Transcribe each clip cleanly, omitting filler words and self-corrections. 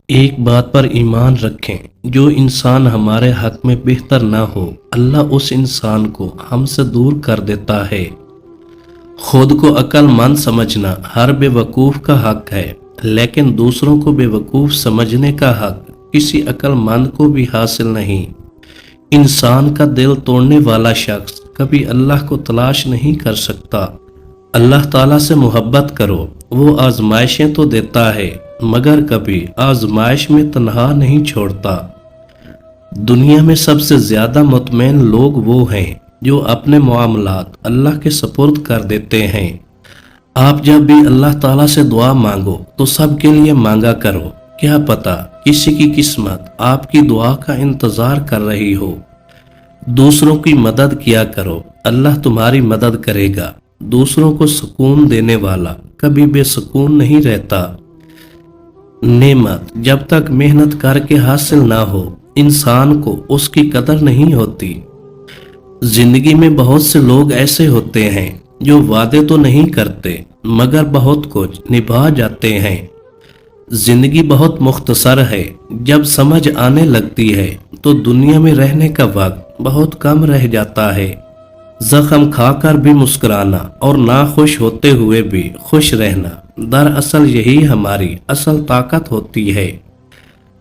ایک بات پر ایمان رکھیں، جو انسان ہمارے حق میں بہتر نہ ہو اللہ اس انسان کو ہم سے دور کر دیتا ہے۔ خود کو عقل مند سمجھنا ہر بے وقوف کا حق ہے، لیکن دوسروں کو بے وقوف سمجھنے کا حق کسی عقل مند کو بھی حاصل نہیں۔ انسان کا دل توڑنے والا شخص کبھی اللہ کو تلاش نہیں کر سکتا۔ اللہ تعالیٰ سے محبت کرو، وہ آزمائشیں تو دیتا ہے مگر کبھی آزمائش میں تنہا نہیں چھوڑتا۔ دنیا میں سب سے زیادہ مطمئن لوگ وہ ہیں جو اپنے معاملات اللہ کے سپرد کر دیتے ہیں۔ آپ جب بھی اللہ تعالیٰ سے دعا مانگو تو سب کے لیے مانگا کرو، کیا پتہ کسی کی قسمت آپ کی دعا کا انتظار کر رہی ہو۔ دوسروں کی مدد کیا کرو، اللہ تمہاری مدد کرے گا۔ دوسروں کو سکون دینے والا کبھی بے سکون نہیں رہتا۔ نعمت جب تک محنت کر کے حاصل نہ ہو انسان کو اس کی قدر نہیں ہوتی۔ زندگی میں بہت سے لوگ ایسے ہوتے ہیں جو وعدے تو نہیں کرتے مگر بہت کچھ نبھا جاتے ہیں۔ زندگی بہت مختصر ہے، جب سمجھ آنے لگتی ہے تو دنیا میں رہنے کا وقت بہت کم رہ جاتا ہے۔ زخم کھا کر بھی مسکرانا اور ناخوش ہوتے ہوئے بھی خوش رہنا، دراصل یہی ہماری اصل طاقت ہوتی ہے۔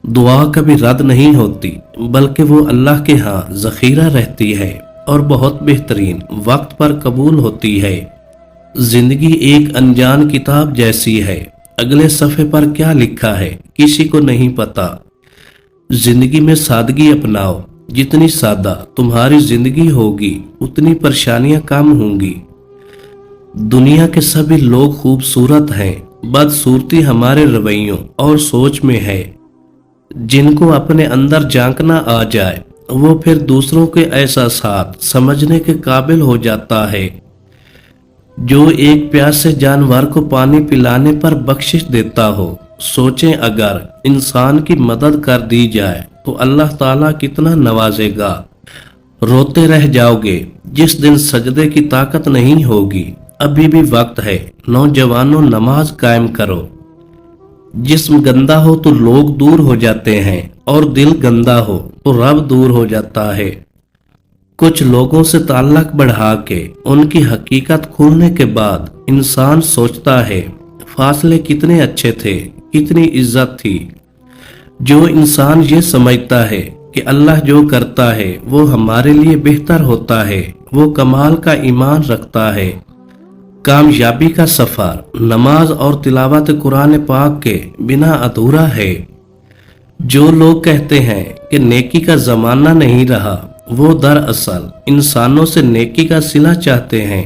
دعا کبھی رد نہیں ہوتی بلکہ وہ اللہ کے ہاں ذخیرہ رہتی ہے اور بہت بہترین وقت پر قبول ہوتی ہے۔ زندگی ایک انجان کتاب جیسی ہے، اگلے صفحے پر کیا لکھا ہے کسی کو نہیں پتا۔ زندگی میں سادگی اپناؤ، جتنی سادہ تمہاری زندگی ہوگی اتنی پریشانیاں کم ہوں گی۔ دنیا کے سبھی لوگ خوبصورت ہیں، بدصورتی ہمارے رویوں اور سوچ میں ہے۔ جن کو اپنے اندر جھانکنا آ جائے وہ پھر دوسروں کے احساسات سمجھنے کے قابل ہو جاتا ہے۔ جو ایک پیاسے جانور کو پانی پلانے پر بخشش دیتا ہو، سوچیں اگر انسان کی مدد کر دی جائے تو اللہ تعالیٰ کتنا نوازے گا۔ روتے رہ جاؤ گے جس دن سجدے کی طاقت نہیں ہوگی، ابھی بھی وقت ہے، نوجوانوں نماز قائم کرو۔ جسم گندا ہو تو لوگ دور ہو جاتے ہیں اور دل گندا ہو تو رب دور ہو جاتا ہے۔ کچھ لوگوں سے تعلق بڑھا کے ان کی حقیقت کھولنے کے بعد انسان سوچتا ہے فاصلے کتنے اچھے تھے، کتنی عزت تھی۔ جو انسان یہ سمجھتا ہے کہ اللہ جو کرتا ہے وہ ہمارے لیے بہتر ہوتا ہے، وہ کمال کا ایمان رکھتا ہے۔ کامیابی کا سفر نماز اور تلاوت قرآن پاک کے بنا ادھورا ہے۔ جو لوگ کہتے ہیں کہ نیکی کا زمانہ نہیں رہا، وہ دراصل انسانوں سے نیکی کا صلہ چاہتے ہیں،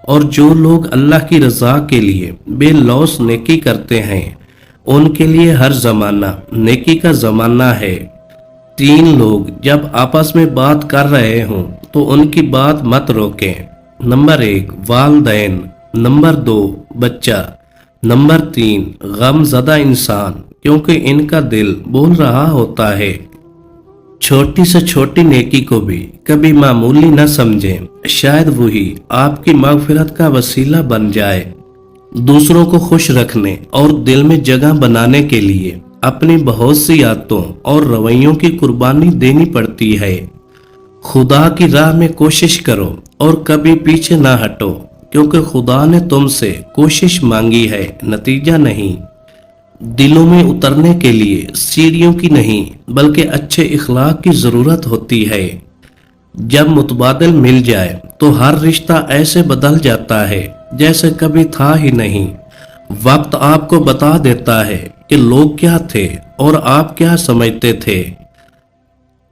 اور جو لوگ اللہ کی رضا کے لیے بے لوث نیکی کرتے ہیں ان کے لیے ہر زمانہ نیکی کا زمانہ ہے۔ تین لوگ جب آپس میں بات کر رہے ہوں تو ان کی بات مت روکیں۔ نمبر 1 والدین، نمبر 2 بچہ، نمبر 3 غم زدہ انسان، کیونکہ ان کا دل بول رہا ہوتا ہے۔ چھوٹی سے چھوٹی نیکی کو بھی کبھی معمولی نہ سمجھیں، شاید وہی آپ کی مغفرت کا وسیلہ بن جائے۔ دوسروں کو خوش رکھنے اور دل میں جگہ بنانے کے لیے اپنی بہت سی عادتوں اور رویوں کی قربانی دینی پڑتی ہے۔ خدا کی راہ میں کوشش کرو اور کبھی پیچھے نہ ہٹو، کیونکہ خدا نے تم سے کوشش مانگی ہے، نتیجہ نہیں۔ دلوں میں اترنے کے لیے سیڑھیوں کی نہیں بلکہ اچھے اخلاق کی ضرورت ہوتی ہے۔ جب متبادل مل جائے تو ہر رشتہ ایسے بدل جاتا ہے جیسے کبھی تھا ہی نہیں۔ وقت آپ کو بتا دیتا ہے کہ لوگ کیا تھے اور آپ کیا سمجھتے تھے۔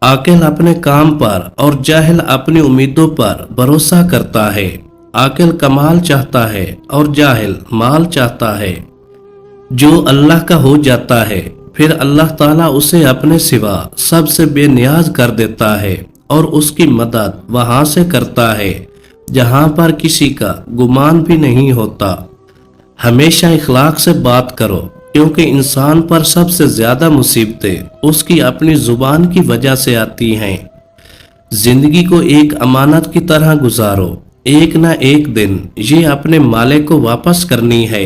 عاقل اپنے کام پر اور جاہل اپنی امیدوں پر بھروسہ کرتا ہے۔ عاقل کمال چاہتا ہے اور جاہل مال چاہتا ہے۔ جو اللہ کا ہو جاتا ہے پھر اللہ تعالیٰ اسے اپنے سوا سب سے بے نیاز کر دیتا ہے اور اس کی مدد وہاں سے کرتا ہے جہاں پر کسی کا گمان بھی نہیں ہوتا۔ ہمیشہ اخلاق سے بات کرو، کیونکہ انسان پر سب سے زیادہ مصیبتیں اس کی اپنی زبان کی وجہ سے آتی ہیں۔ زندگی کو ایک امانت کی طرح گزارو، ایک نہ ایک دن یہ اپنے مالک کو واپس کرنی ہے۔